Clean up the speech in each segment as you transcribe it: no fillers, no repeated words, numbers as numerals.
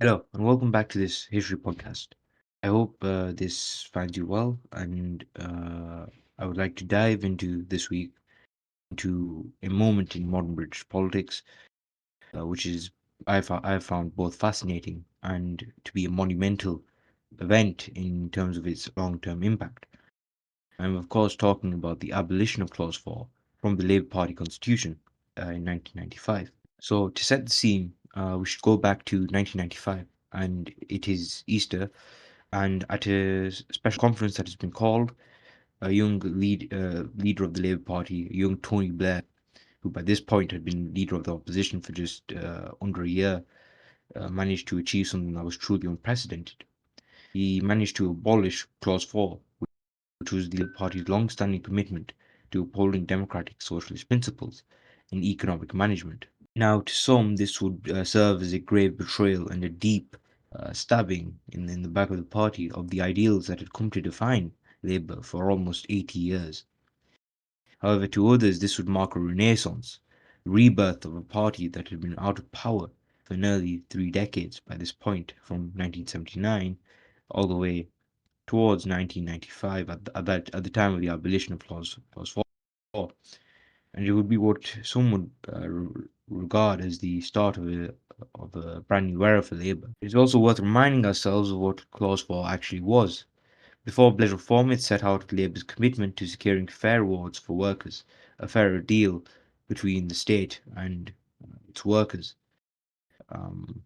Hello, and welcome back to this history podcast. I hope this finds you well, and I would like to dive into this week into a moment in modern British politics, which is I have found both fascinating and to be a monumental event in terms of its long-term impact. I'm of course talking about the abolition of Clause 4 from the Labour Party constitution in 1995. So to set the scene, we should go back to 1995, and it is Easter, and at a special conference that has been called, a young leader of the Labour Party, a young Tony Blair, who by this point had been leader of the opposition for just under a year, managed to achieve something that was truly unprecedented. He managed to abolish Clause 4, which was the Labour Party's long-standing commitment to upholding democratic socialist principles in economic management. Now, to some, this would serve as a grave betrayal and a deep stabbing in the back of the party of the ideals that had come to define Labour for almost 80 years. However, to others, this would mark a renaissance, rebirth of a party that had been out of power for nearly 3 decades by this point, from 1979 all the way towards 1995, at the time of the abolition of Clause 4. And it would be what some would regard as the start of a brand new era for Labour. It's also worth reminding ourselves of what Clause 4 actually was. Before Blair's reform, it set out Labour's commitment to securing fair rewards for workers, a fairer deal between the state and its workers, um,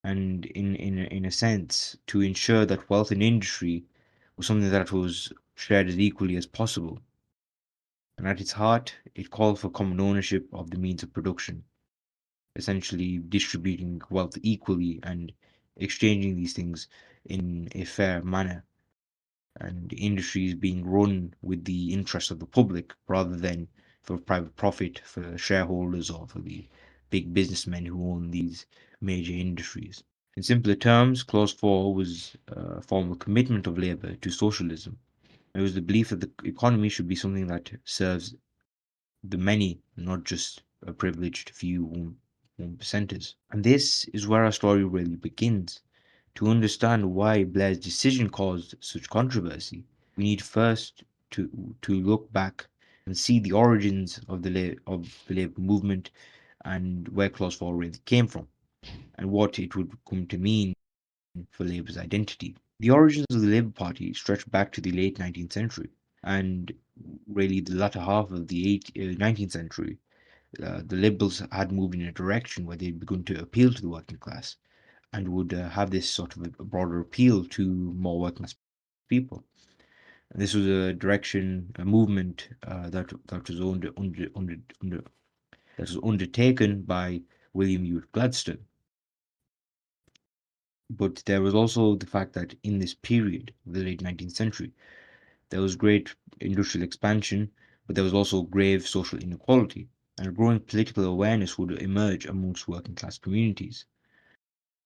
and in a sense, to ensure that wealth in industry was something that was shared as equally as possible. And at its heart, it called for common ownership of the means of production, essentially distributing wealth equally and exchanging these things in a fair manner, and industries being run with the interests of the public rather than for private profit for shareholders or for the big businessmen who own these major industries. In simpler terms, Clause 4 was a formal commitment of Labour to socialism. It was the belief that the economy should be something that serves the many, not just a privileged few one percenters. And this is where our story really begins. To understand why Blair's decision caused such controversy, we need first to look back and see the origins of the Labour movement and where Clause 4 really came from and what it would come to mean for Labour's identity. The origins of the Labour Party stretch back to the late 19th century and really the latter half of the 19th century. The Liberals had moved in a direction where they'd begun to appeal to the working class and would have this sort of a broader appeal to more working class people. And this was a direction, a movement that was that was undertaken by William Ewart Gladstone. But there was also the fact that in this period of the late 19th century, there was great industrial expansion, but there was also grave social inequality, and a growing political awareness would emerge amongst working class communities.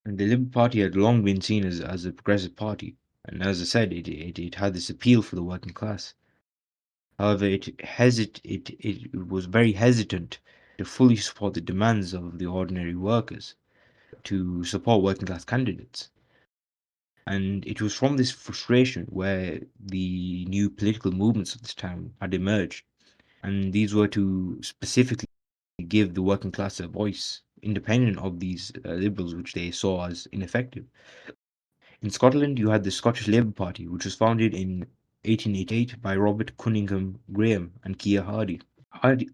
And the Labour Party had long been seen as a progressive party, and as I said, it had this appeal for the working class. However, it was very hesitant to fully support the demands of the ordinary workers, to support working class candidates. And it was from this frustration where the new political movements of this time had emerged. And these were to specifically give the working class a voice, independent of these liberals, which they saw as ineffective. In Scotland, you had the Scottish Labour Party, which was founded in 1888 by Robert Cunningham Graham and Keir Hardie. Hardie,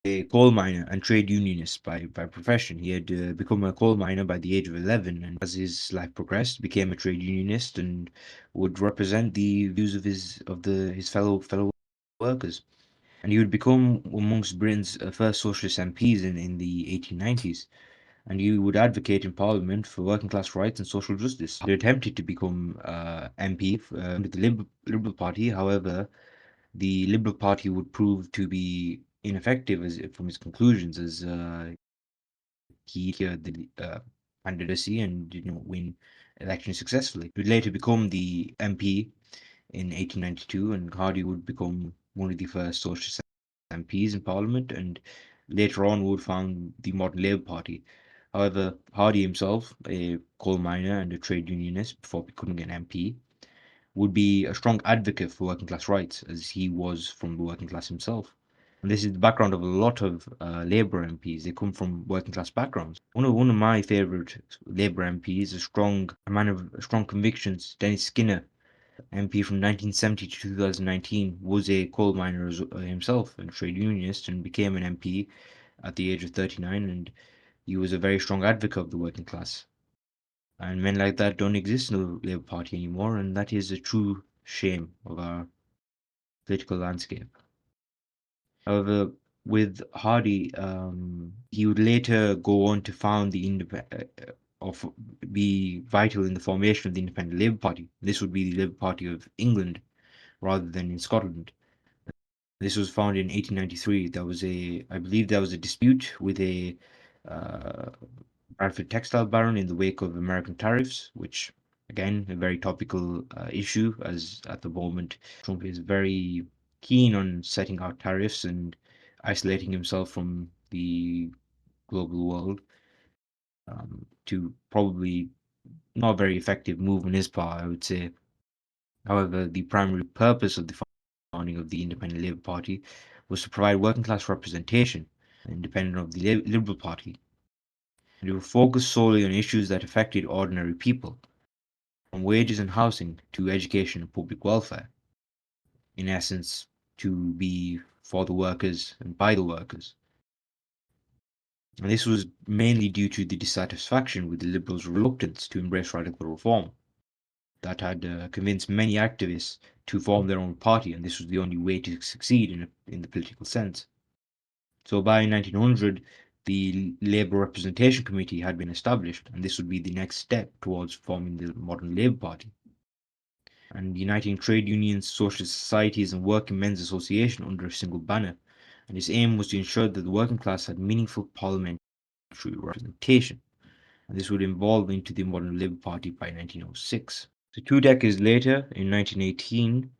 a coal miner and trade unionist by profession. He had become a coal miner by the age of 11, and as his life progressed, became a trade unionist and would represent the views of his fellow workers. And he would become amongst Britain's first socialist MPs in the 1890s. And he would advocate in Parliament for working class rights and social justice. He attempted to become MP under the Liberal Party. However, the Liberal Party would prove to be ineffective from his conclusions, as he secured the candidacy and did not win election successfully. He would later become the MP in 1892, and Hardie would become one of the first socialist MPs in Parliament, and later on would found the modern Labour Party. However, Hardy himself, a coal miner and a trade unionist before becoming an MP, would be a strong advocate for working class rights, as he was from the working class himself. And this is the background of a lot of Labour MPs. They come from working class backgrounds. One of my favourite Labour MPs, a man of strong convictions, Dennis Skinner, MP from 1970 to 2019, was a coal miner himself and a trade unionist, and became an MP at the age of 39. And he was a very strong advocate of the working class. And men like that don't exist in the Labour Party anymore, and that is a true shame of our political landscape. However, with Hardy, he would later go on to found of be vital in the formation of the Independent Labour Party. This would be the Labour Party of England rather than in Scotland. This was founded in 1893. I believe, there was a dispute with a uh, Bradford textile baron in the wake of American tariffs, which, again, a very topical issue, as at the moment Trump is very keen on setting out tariffs and isolating himself from the global world, to probably not a very effective move on his part, I would say. However, the primary purpose of the founding of the Independent Labour Party was to provide working class representation, independent of the Liberal Party. And it would focus solely on issues that affected ordinary people, from wages and housing to education and public welfare. In essence, to be for the workers and by the workers. And this was mainly due to the dissatisfaction with the Liberals' reluctance to embrace radical reform that had convinced many activists to form their own party, and this was the only way to succeed in the political sense. So by 1900, the Labour Representation Committee had been established, and this would be the next step towards forming the modern Labour Party. And uniting trade unions, social societies, and working men's association under a single banner. And its aim was to ensure that the working class had meaningful parliamentary representation. And this would evolve into the modern Labour Party by 1906. So 2 decades later, in 1918,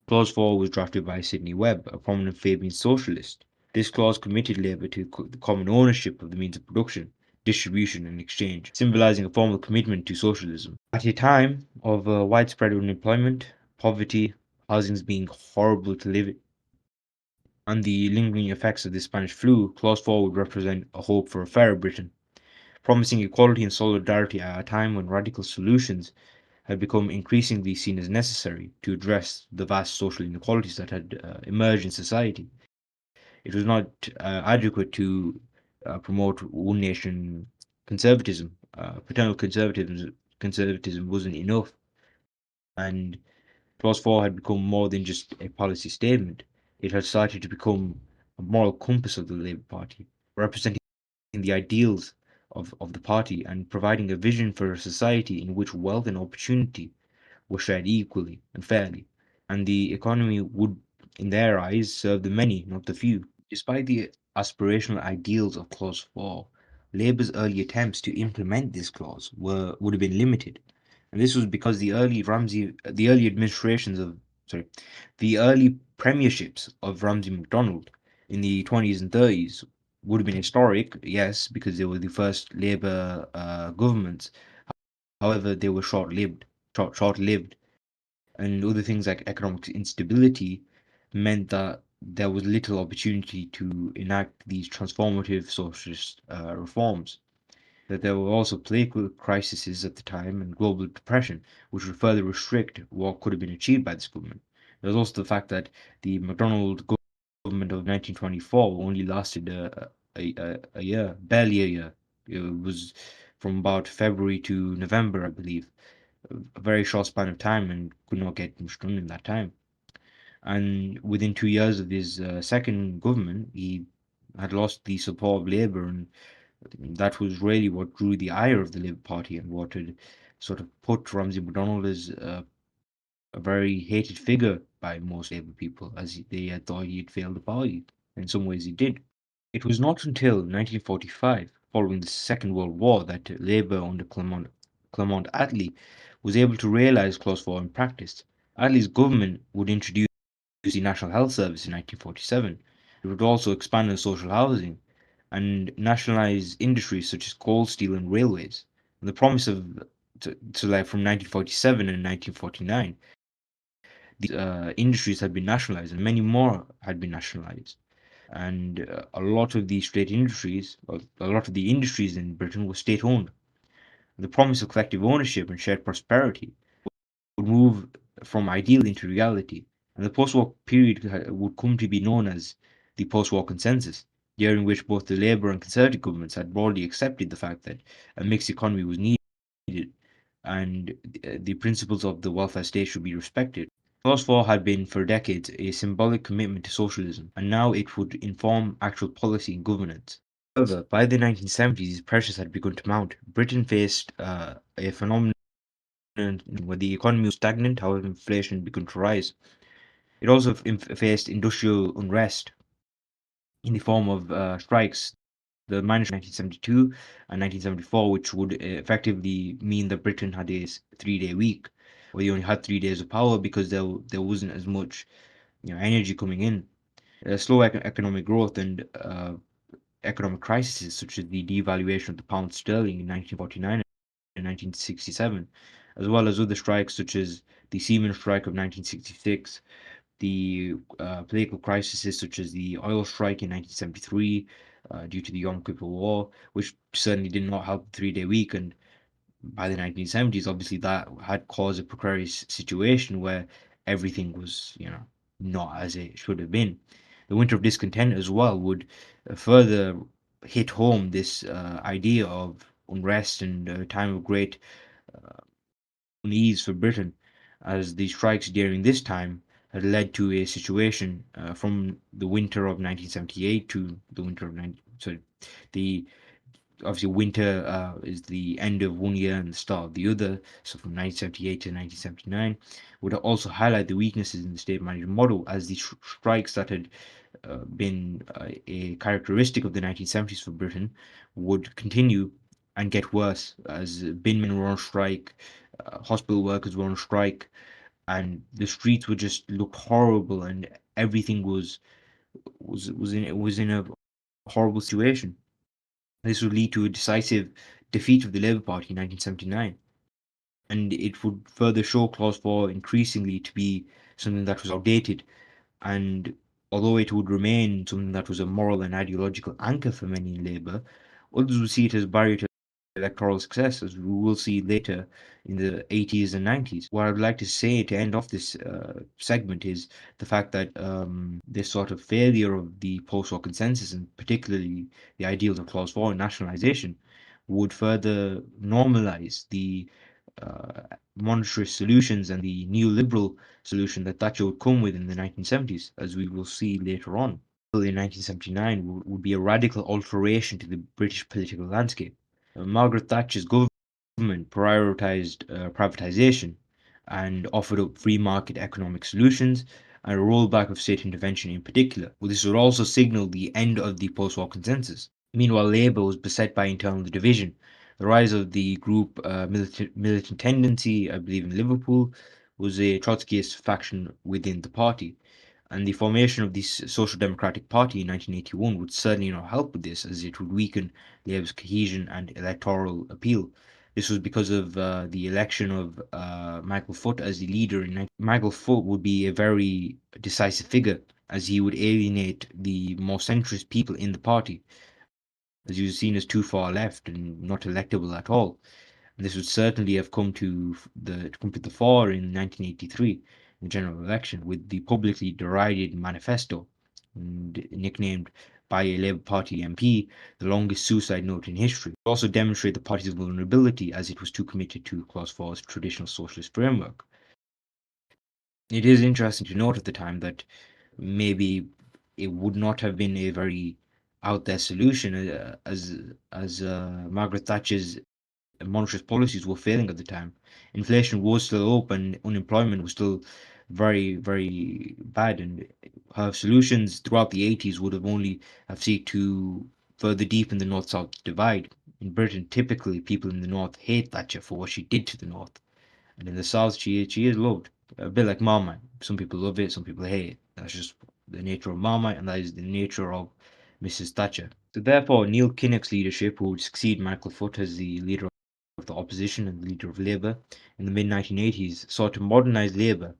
Clause 4 was drafted by Sidney Webb, a prominent Fabian socialist. This clause committed Labour to the common ownership of the means of production, distribution, and exchange, symbolising a formal commitment to socialism. At a time of widespread unemployment, poverty, housing being horrible to live in, and the lingering effects of the Spanish flu, Clause 4 would represent a hope for a fairer Britain, promising equality and solidarity at a time when radical solutions had become increasingly seen as necessary to address the vast social inequalities that had emerged in society. It was not adequate to promote one nation conservatism. Paternal conservatism wasn't enough, and Clause 4 had become more than just a policy statement. It had started to become a moral compass of the Labour Party, representing the ideals of the party and providing a vision for a society in which wealth and opportunity were shared equally and fairly, and the economy would, in their eyes, serve the many, not the few. Despite the aspirational ideals of Clause 4, Labour's early attempts to implement this clause would have been limited. And this was because the early administrations of, sorry, the early premierships of Ramsay MacDonald in the 20s and 30s would have been historic, yes, because they were the first Labour governments. However, they were short-lived, and other things like economic instability meant that there was little opportunity to enact these transformative socialist reforms. That there were also political crises at the time and global depression, which would further restrict what could have been achieved by this government. There was also the fact that the MacDonald government of 1924 only lasted a year, barely a year. It was from about February to November, I believe, a very short span of time, and could not get much done in that time. And within 2 years of his second government, he had lost the support of Labour, and that was really what drew the ire of the Labour Party and what had sort of put Ramsay MacDonald as a very hated figure by most Labour people, as they had thought he had failed the party. In some ways, he did. It was not until 1945, following the Second World War, that Labour under Clement Attlee was able to realise Clause 4 in practice. Attlee's government would introduce the National Health Service in 1947. It would also expand on social housing, and nationalize industries such as coal, steel, and railways. And the promise of like from 1947 and 1949, these industries had been nationalized, and many more had been nationalized. And a lot of these state industries, a lot of the industries in Britain were state owned. The promise of collective ownership and shared prosperity would move from ideal into reality, and the post-war period would come to be known as the post-war consensus, during which both the Labour and Conservative governments had broadly accepted the fact that a mixed economy was needed and the principles of the welfare state should be respected. Post-war had been for decades a symbolic commitment to socialism, and now it would inform actual policy and governance. However, by the 1970s, pressures had begun to mount. Britain faced a phenomenon where the economy was stagnant, however, inflation began to rise. It also faced industrial unrest in the form of strikes, the miners 1972 and 1974, which would effectively mean that Britain had a 3-day week, where you only had 3 days of power because there wasn't as much energy coming in. Slow economic growth and economic crises such as the devaluation of the pound sterling in 1949 and 1967, as well as other strikes such as the Seaman Strike of 1966, the political crises such as the oil strike in 1973 due to the Yom Kippur War, which certainly did not help the 3-day week. And by the 1970s, obviously that had caused a precarious situation where everything was, not as it should have been. The winter of discontent as well would further hit home this idea of unrest and a time of great unease for Britain, as the strikes during this time had led to a situation from the winter of 1978 to the winter of 19, sorry, the obviously winter is the end of one year and the start of the other. So from 1978 to 1979 would also highlight the weaknesses in the state management model, as the strikes that had been a characteristic of the 1970s for Britain would continue and get worse, as binmen were on strike, hospital workers were on strike, and the streets would just look horrible, and everything was in a horrible situation. This would lead to a decisive defeat of the Labour Party in 1979, and it would further show Clause 4 increasingly to be something that was outdated. And although it would remain something that was a moral and ideological anchor for many in Labour, others would see it as a barrier to electoral success, as we will see later in the 80s and 90s. What I'd like to say to end off this segment is the fact that this sort of failure of the post-war consensus, and particularly the ideals of Clause 4 and nationalisation, would further normalise the monetarist solutions and the neoliberal solution that Thatcher would come with in the 1970s, as we will see later on. In 1979 would be a radical alteration to the British political landscape. Margaret Thatcher's government prioritised privatisation and offered up free market economic solutions and a rollback of state intervention in particular. Well, this would also signal the end of the post-war consensus. Meanwhile, Labour was beset by internal division. The rise of the group militant tendency, I believe in Liverpool, was a Trotskyist faction within the party. And the formation of the Social Democratic Party in 1981 would certainly not help with this, as it would weaken Labour's cohesion and electoral appeal. This was because of the election of Michael Foot as the leader. Michael Foot would be a very decisive figure, as he would alienate the more centrist people in the party, as he was seen as too far left and not electable at all. And this would certainly have come to the fore in 1983 in the general election, with the publicly derided manifesto, and nicknamed by a Labour Party MP the longest suicide note in history. It also demonstrated the party's vulnerability, as it was too committed to Clause 4's traditional socialist framework. It is interesting to note at the time that maybe it would not have been a very out there solution, as Margaret Thatcher's monetarist policies were failing at the time. Inflation was still up and unemployment was still very, very bad. And her solutions throughout the 80s would have only have seek to further deepen the North-South divide. In Britain, typically people in the North hate Thatcher for what she did to the North. And in the South, she is loved. A bit like Marmite. Some people love it, some people hate it. That's just the nature of Marmite, and that is the nature of Mrs. Thatcher. So therefore, Neil Kinnock's leadership, who would succeed Michael Foot as the leader of the opposition and the leader of Labour in the mid-1980s, sought to modernise Labour,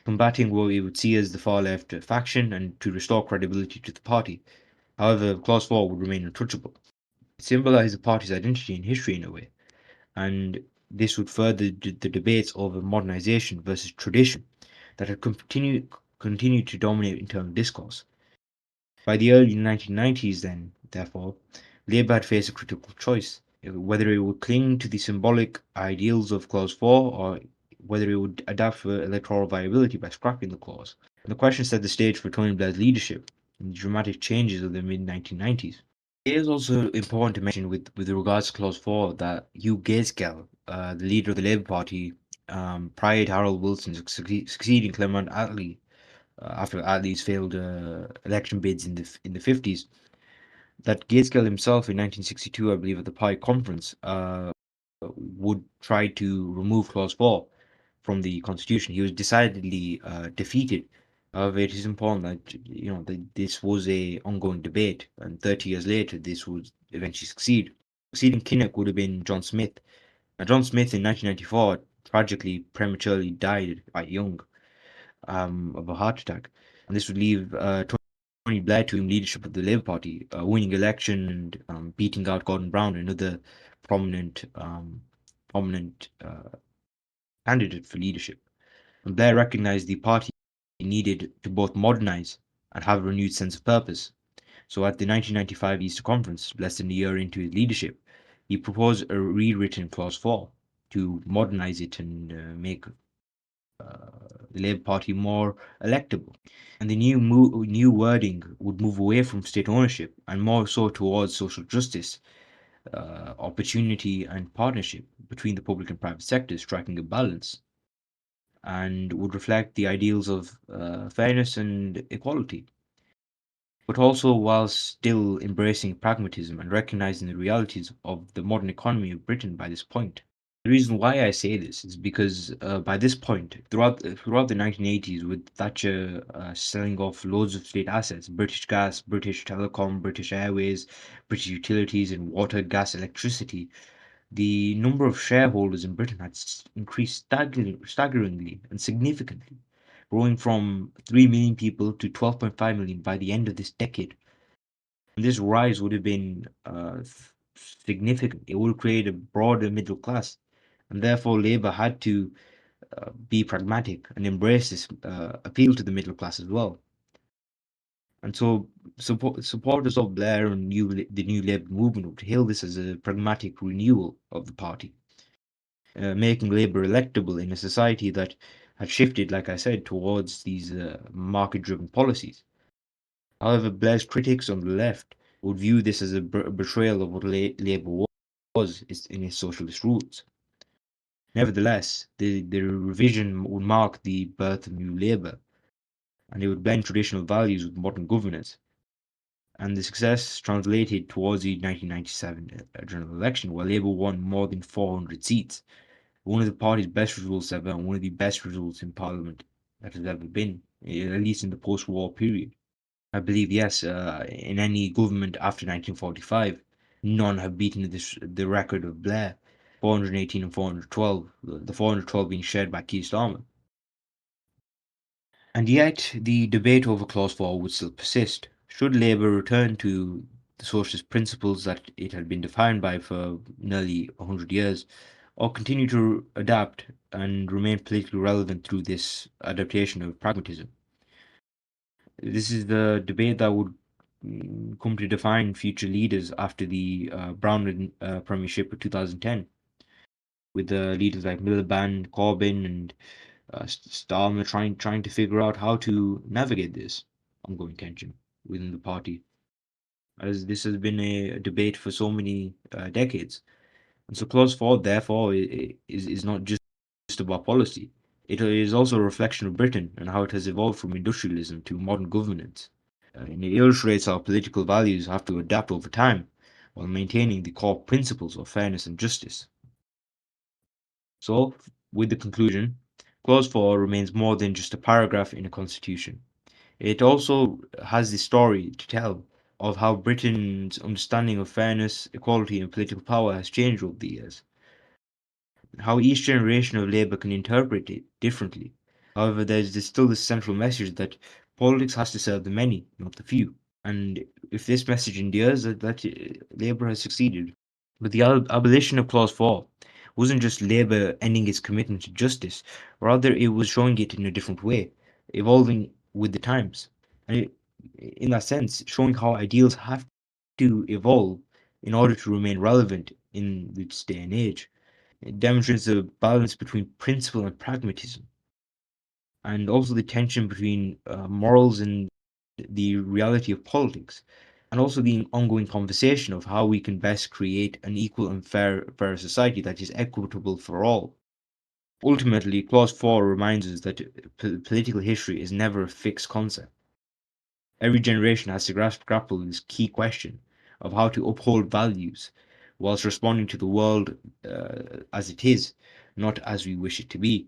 combating what we would see as the far-left faction and to restore credibility to the party. However, Clause 4 would remain untouchable. It symbolised the party's identity and history in a way, and this would further the debates over modernisation versus tradition that had continued to dominate internal discourse. By the early 1990s, then, therefore, Labour had faced a critical choice whether it would cling to the symbolic ideals of Clause 4 or whether it would adapt for electoral viability by scrapping the clause. And the question set the stage for Tony Blair's leadership and the dramatic changes of the mid 1990s. It is also important to mention, with regards to Clause 4, that Hugh Gaitskell, the leader of the Labour Party, prior to Harold Wilson succeeding Clement Attlee after Attlee's failed election bids in the 50s, that Gaitskell himself in 1962, I believe, at the Pi conference, would try to remove Clause 4 from the Constitution. He was decidedly defeated. However, it is important that that this was a ongoing debate, and 30 years later, this would eventually succeed. Succeeding Kinnock would have been John Smith. Now, John Smith in 1994 tragically prematurely died quite young of a heart attack, and this would leave Tony Blair to leadership of the Labour Party, winning election and beating out Gordon Brown, another prominent candidate for leadership. And Blair recognised the party needed to both modernise and have a renewed sense of purpose. So at the 1995 Easter Conference, less than a year into his leadership, he proposed a rewritten Clause 4 to modernise it and make the Labour Party more electable. And the new wording would move away from state ownership and more so towards social justice, opportunity, and partnership between the public and private sectors, striking a balance, and would reflect the ideals of fairness and equality, but also while still embracing pragmatism and recognizing the realities of the modern economy of Britain by this point. The reason why I say this is because by this point, throughout the 1980s, with Thatcher selling off loads of state assets, British Gas, British Telecom, British Airways, British Utilities, and water, gas, electricity, the number of shareholders in Britain had increased staggeringly and significantly, growing from 3 million people to 12.5 million by the end of this decade. And this rise would have been significant. It would create a broader middle class, and therefore Labour had to be pragmatic and embrace this appeal to the middle class as well. And so supporters of Blair and the new Labour movement would hail this as a pragmatic renewal of the party, making Labour electable in a society that had shifted, like I said, towards these market-driven policies. However, Blair's critics on the left would view this as a betrayal of what Labour was in its socialist roots. Nevertheless, the revision would mark the birth of New Labour, and it would blend traditional values with modern governance. And the success translated towards the 1997 general election, where Labour won more than 400 seats, one of the party's best results ever, and one of the best results in Parliament that has ever been, at least in the post-war period. I believe, yes, in any government after 1945, none have beaten the record of Blair, 418 and 412, the 412 being shared by Keir Starmer. And yet, the debate over Clause 4 would still persist. Should Labour return to the socialist principles that it had been defined by for nearly 100 years, or continue to adapt and remain politically relevant through this adaptation of pragmatism? This is the debate that would come to define future leaders after the Brown premiership of 2010, with leaders like Miliband, Corbyn, and Starmer trying to figure out how to navigate this ongoing tension within the party, as this has been a debate for so many decades. And so Clause 4, therefore, is not just about policy. It is also a reflection of Britain and how it has evolved from industrialism to modern governance. And it illustrates how political values have to adapt over time while maintaining the core principles of fairness and justice. So, with the conclusion, Clause 4 remains more than just a paragraph in a constitution. It also has the story to tell, of how Britain's understanding of fairness, equality, and political power has changed over the years. How each generation of Labour can interpret it differently. However, there's still this central message that politics has to serve the many, not the few. And if this message endures, that Labour has succeeded. But the abolition of Clause 4 wasn't just Labour ending its commitment to justice, rather, it was showing it in a different way, evolving with the times. And in that sense, showing how ideals have to evolve in order to remain relevant in this day and age. It demonstrates a balance between principle and pragmatism, and also the tension between morals and the reality of politics, and also the ongoing conversation of how we can best create an equal and fair society that is equitable for all. Ultimately, Clause 4 reminds us that political history is never a fixed concept. Every generation has to grapple with this key question of how to uphold values whilst responding to the world as it is, not as we wish it to be.